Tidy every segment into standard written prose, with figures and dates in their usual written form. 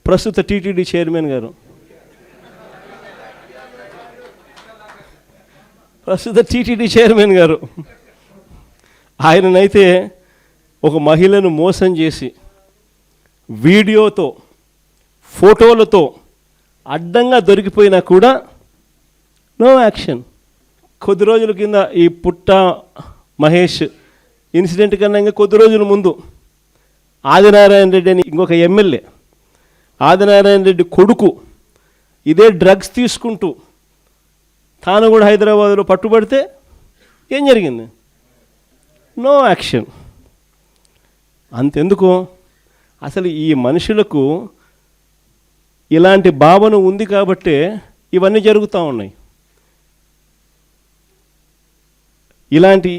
ప్రస్తుత TTD chairman గారు, ఆయననైతే ఒక మహిళను మోసం చేసి వీడియోతో ఫోటోలతో అడ్డంగా దొరికిపోయినా కూడా నో యాక్షన్. కొద్ది రోజుల కింద ఈ పుట్ట మహేష్ ఇన్సిడెంట్ కన్నా ఇంకా కొద్ది రోజుల ముందు ఆదినారాయణ రెడ్డి అని ఇంకొక ఎమ్మెల్యే, ఆదినారాయణ రెడ్డి కొడుకు ఇదే డ్రగ్స్ తీసుకుంటూ తాను కూడా హైదరాబాద్లో పట్టుబడితే ఏం జరిగింది? No action. అంతెందుకు, అసలు ఈ మనుషులకు ఇలాంటి భావన ఉంది కాబట్టే ఇవన్నీ జరుగుతూ ఉన్నాయి. ఇలాంటి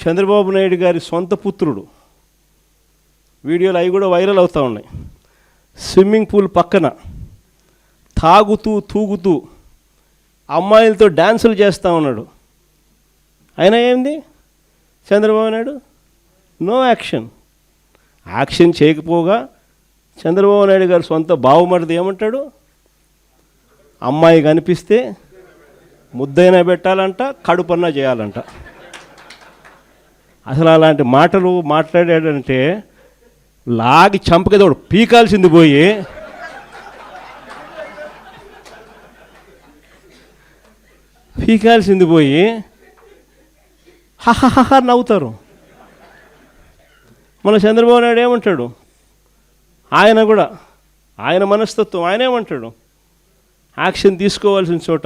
చంద్రబాబు నాయుడు గారి సొంత పుత్రుడు వీడియోలు అవి కూడా వైరల్ అవుతూ ఉన్నాయి. స్విమ్మింగ్ పూల్ పక్కన తాగుతూ తూగుతూ అమ్మాయిలతో డ్యాన్సులు చేస్తూ ఉన్నాడు. అయినా ఏంది Chandrababu Naidu? No action. Action చేయకపోగా చంద్రబాబు నాయుడు గారు సొంత బావుమరిది ఏమంటాడు? అమ్మాయి కనిపిస్తే ముద్దైనా పెట్టాలంట, కడుపన్నా చేయాలంట. అసలు అలాంటి మాటలు మాట్లాడాడంటే లాగి చంపకేదోడు పీకాల్సింది పోయి హహహహ నవ్వుతారు. మన చంద్రబాబు నాయుడు ఏమంటాడు? ఆయన కూడా ఆయన మనస్తత్వం ఆయన ఏమంటాడు? యాక్షన్ తీసుకోవాల్సిన చోట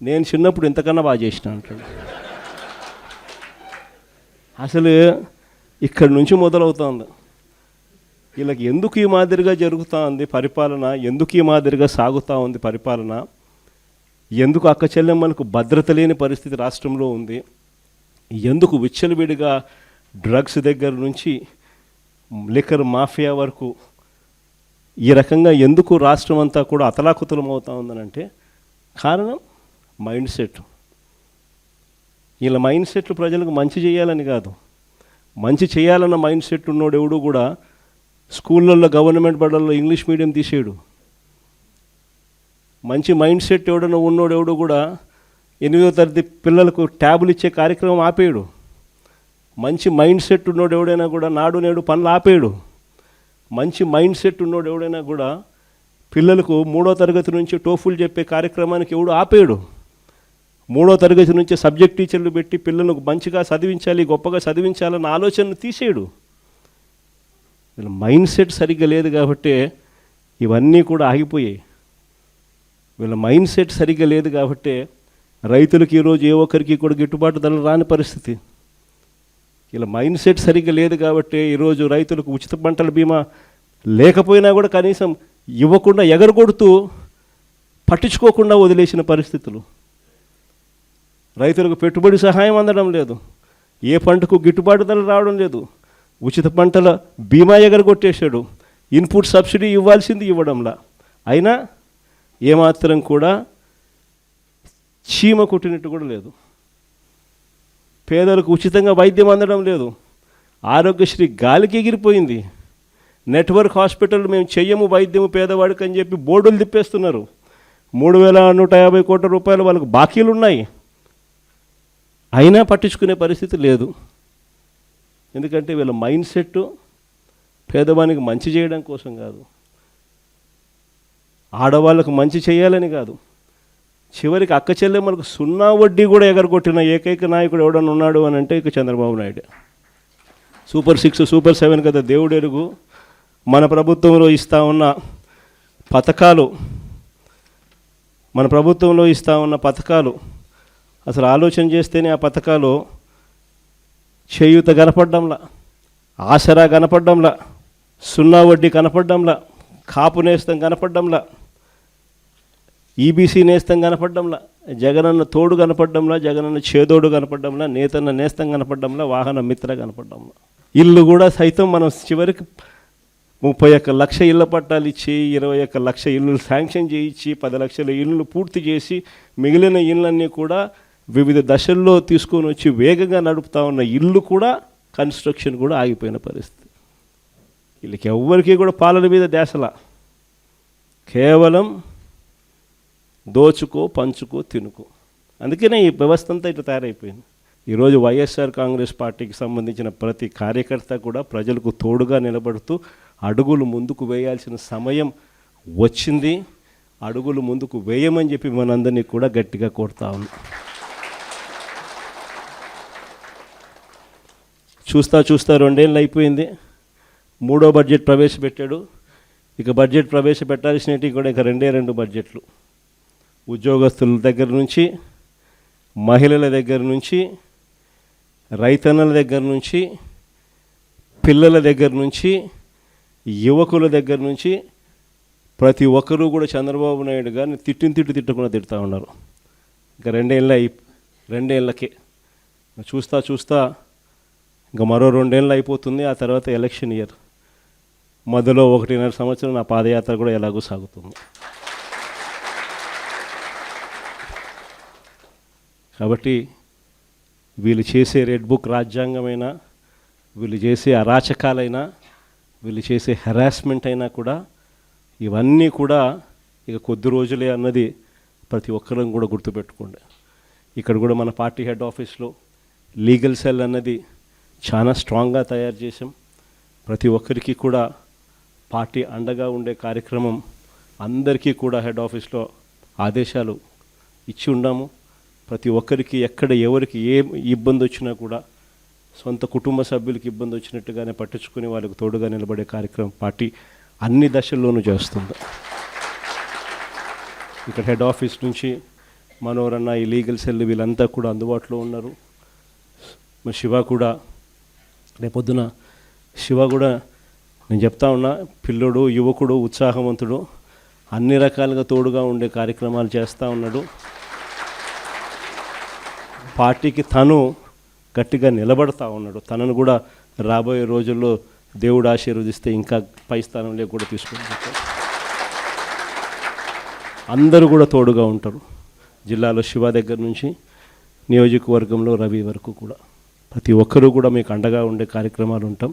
నేను చిన్నప్పుడు ఇంతకన్నా బాగా చేసిన అంటాడు. అసలు ఇక్కడి నుంచి మొదలవుతుంది. వీళ్ళకి ఎందుకు ఈ మాదిరిగా జరుగుతూ ఉంది పరిపాలన, ఎందుకు ఈ మాదిరిగా సాగుతూ ఉంది పరిపాలన, ఎందుకు అక్క చెల్లెమ్మలకు భద్రత లేని పరిస్థితి రాష్ట్రంలో ఉంది, ఎందుకు విచ్చలవిడిగా డ్రగ్స్ దగ్గర నుంచి లిక్కర్ మాఫియా వరకు ఈ రకంగా ఎందుకు రాష్ట్రం అంతా కూడా అతలాకుతలం అవుతూ ఉందనంటే కారణం మైండ్ సెట్. వీళ్ళ మైండ్ సెట్లు ప్రజలకు మంచి చేయాలని కాదు, మంచి చేయాలన్న మైండ్ సెట్ ఉన్నోడు ఎవడు కూడా స్కూళ్ళల్లో గవర్నమెంట్ బడుల్లో ఇంగ్లీష్ మీడియం తీసేయడు. మంచి మైండ్ సెట్ ఎవడన్నా ఉన్నోడు ఎవడు కూడా 8వ తరగతి పిల్లలకు ట్యాబులు ఇచ్చే కార్యక్రమం ఆపేయడు. మంచి మైండ్ సెట్ ఉన్నోడు ఎవడైనా కూడా నాడు నేడు పనులు ఆపేయడు. మంచి మైండ్ సెట్ ఉన్నోడు ఎవడైనా కూడా పిల్లలకు 3వ తరగతి నుంచి టోఫుల్ చెప్పే కార్యక్రమానికి ఎవడు ఆపేయడు. 3వ తరగతి నుంచి సబ్జెక్ట్ టీచర్లు పెట్టి పిల్లలకు మంచిగా చదివించాలి, గొప్పగా చదివించాలన్న ఆలోచనను తీసేయడు. వీళ్ళ మైండ్ సెట్ సరిగ్గా లేదు కాబట్టి ఇవన్నీ కూడా ఆగిపోయాయి. వీళ్ళ మైండ్ సెట్ సరిగ్గా లేదు కాబట్టి రైతులకు ఈరోజు ఏ ఒక్కరికి కూడా గిట్టుబాటు ధరలు రాని పరిస్థితి. ఇలా మైండ్ సెట్ సరిగ్గా లేదు కాబట్టి ఈరోజు రైతులకు ఉచిత పంటల బీమా లేకపోయినా కూడా కనీసం ఇవ్వకుండా ఎగరగొడుతూ పట్టించుకోకుండా వదిలేసిన పరిస్థితులు. రైతులకు పెట్టుబడి సహాయం అందడం లేదు, ఏ పంటకు గిట్టుబాటు ధరలు రావడం లేదు, ఉచిత పంటల బీమా ఎగరగొట్టేశాడు, ఇన్పుట్ సబ్సిడీ ఇవ్వాల్సింది ఇవ్వడంలా, అయినా ఏమాత్రం కూడా చీమ కొట్టినట్టు కూడా లేదు. పేదలకు ఉచితంగా వైద్యం అందడం లేదు, ఆరోగ్యశ్రీ గాలికి ఎగిరిపోయింది. నెట్వర్క్ హాస్పిటల్ మేము చెయ్యము వైద్యము పేదవాడికి అని చెప్పి బోర్డులు తిప్పేస్తున్నారు. 3,150 కోట్ల రూపాయలు వాళ్ళకు బాకీలు ఉన్నాయి, అయినా పట్టించుకునే పరిస్థితి లేదు. ఎందుకంటే వీళ్ళ మైండ్ సెట్ పేదవానికి మంచి చేయడం కోసం కాదు, ఆడవాళ్ళకు మంచి చేయాలని కాదు, చివరికి అక్క చెల్లెమ్మలకు 0 వడ్డీ కూడా ఎగరగొట్టిన ఏకైక నాయకుడు ఎవడన్నా ఉన్నాడు అని అంటే ఇక చంద్రబాబు నాయుడు. సూపర్ 6 సూపర్ 7 కదా దేవుడు ఎరుగు. మన ప్రభుత్వంలో ఇస్తూ ఉన్న పథకాలు అసలు ఆలోచన చేస్తేనే ఆ పథకాలు చేయూత కనపడ్డంలా, ఆసరా కనపడ్డంలా, 0 వడ్డీ కనపడ్డంలా, కాపు నేస్తం కనపడ్డంలా, ఈబీసీ నేస్తం కనపడ్డంలా, జగనన్న తోడు కనపడ్డంలా, జగనన్న చేదోడు కనపడ్డంలా, నేతన్న నేస్తం కనపడ్డంలా, వాహన మిత్ర కనపడ్డంలా. ఇల్లు కూడా సైతం మనం చివరికి 31 లక్ష ఇళ్ళ పట్టాలు ఇచ్చి 21 లక్ష ఇళ్ళు శాంక్షన్ చేయించి 10 లక్షల ఇళ్ళు పూర్తి చేసి మిగిలిన ఇళ్ళన్నీ కూడా వివిధ దశల్లో తీసుకొని వచ్చి వేగంగా నడుపుతా ఉన్న ఇల్లు కూడా కన్స్ట్రక్షన్ కూడా ఆగిపోయిన పరిస్థితి. వీళ్ళకి ఎవ్వరికీ కూడా పాలన మీద ధ్యాసలా. కేవలం దోచుకో, పంచుకో, తినుకో. అందుకనే ఈ వ్యవస్థ అంతా ఇట్లా తయారైపోయింది. ఈరోజు వైఎస్ఆర్ కాంగ్రెస్ పార్టీకి సంబంధించిన ప్రతి కార్యకర్త కూడా ప్రజలకు తోడుగా నిలబడుతూ అడుగులు ముందుకు వేయాల్సిన సమయం వచ్చింది. అడుగులు ముందుకు వేయమని చెప్పి మనందరినీ కూడా గట్టిగా కోరుతా ఉన్నాం. చూస్తా 2 ఏళ్ళు అయిపోయింది. 3వ బడ్జెట్ ప్రవేశపెట్టాడు. ఇక బడ్జెట్ ప్రవేశపెట్టాల్సినవి కూడా ఇక 2 బడ్జెట్లు. ఉద్యోగస్తుల దగ్గర నుంచి, మహిళల దగ్గర నుంచి, రైతన్నల దగ్గర నుంచి, పిల్లల దగ్గర నుంచి, యువకుల దగ్గర నుంచి ప్రతి ఒక్కరూ కూడా చంద్రబాబు నాయుడు గారిని తిట్టకుండా తిడుతూ ఉన్నారు. ఇక 2 ఏళ్ళకే చూస్తా ఇంకా మరో 2 ఏళ్ళు అయిపోతుంది. ఆ తర్వాత ఎలక్షన్ ఇయర్. మొదలో 1.5 సంవత్సరం నా పాదయాత్ర కూడా ఎలాగో సాగుతుంది. కాబట్టి వీళ్ళు చేసే రెడ్ బుక్ రాజ్యాంగమైనా, వీళ్ళు చేసే అరాచకాలైనా, వీళ్ళు చేసే హెరాస్మెంట్ అయినా కూడా ఇవన్నీ కూడా ఇక కొద్ది రోజులే అన్నది ప్రతి ఒక్కరం కూడా గుర్తుపెట్టుకోండి. ఇక్కడ కూడా మన పార్టీ హెడ్ ఆఫీస్లో లీగల్ సెల్ అన్నది చాలా స్ట్రాంగ్గా తయారు చేసాం. ప్రతి ఒక్కరికి కూడా పార్టీ అండగా ఉండే కార్యక్రమం అందరికీ కూడా హెడ్ ఆఫీస్లో ఆదేశాలు ఇచ్చి ఉన్నాము. ప్రతి ఒక్కరికి ఎక్కడ ఎవరికి ఏ ఇబ్బంది వచ్చినా కూడా సొంత కుటుంబ సభ్యులకి ఇబ్బంది వచ్చినట్టుగానే పట్టించుకుని వాళ్ళకు తోడుగా నిలబడే కార్యక్రమం పార్టీ అన్ని దశల్లోనూ చేస్తుంది. ఇక్కడ హెడ్ ఆఫీస్ నుంచి మనోరన్న, ఈ లీగల్ సెల్ వీళ్ళంతా కూడా అందుబాటులో ఉన్నారు. శివ కూడా రేపొద్దున శివ కూడా నేను చెప్తా ఉన్నా, పిల్లోడు, యువకుడు, ఉత్సాహవంతుడు, అన్ని రకాలుగా తోడుగా ఉండే కార్యక్రమాలు చేస్తూ ఉన్నాడు. పార్టీకి తను గట్టిగా నిలబడతా ఉన్నాడు. తనను కూడా రాబోయే రోజుల్లో దేవుడు ఆశీర్వదిస్తే ఇంకా పై స్థానంలో కూడా తీసుకుంటారు. అందరూ కూడా తోడుగా ఉంటారు. జిల్లాలో శివ దగ్గర నుంచి నియోజకవర్గంలో రవి వరకు కూడా ప్రతి ఒక్కరూ కూడా మీకు అండగా ఉండే కార్యక్రమాలు ఉంటాం.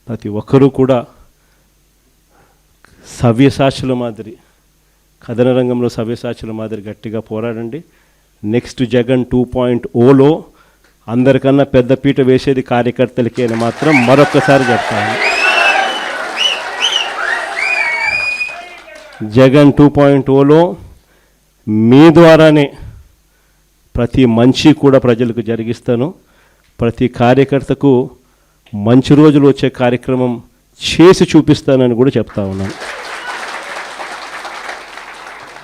ప్రతి ఒక్కరూ కూడా సవ్యసాచుల మాదిరి, కథన రంగంలో సవ్యసాచుల మాదిరి గట్టిగా పోరాడండి. నెక్స్ట్ జగన్ 2.0లో అందరికన్నా పెద్ద పీట వేసేది కార్యకర్తలకి అని మాత్రం మరొక్కసారి చెప్తాను. జగన్ 2.0లో మీ ద్వారానే ప్రతి మంచి కూడా ప్రజలకు జరిగిస్తాను. ప్రతి కార్యకర్తకు మంచి రోజులు వచ్చే కార్యక్రమం చేసి చూపిస్తానని కూడా చెప్తా ఉన్నాను.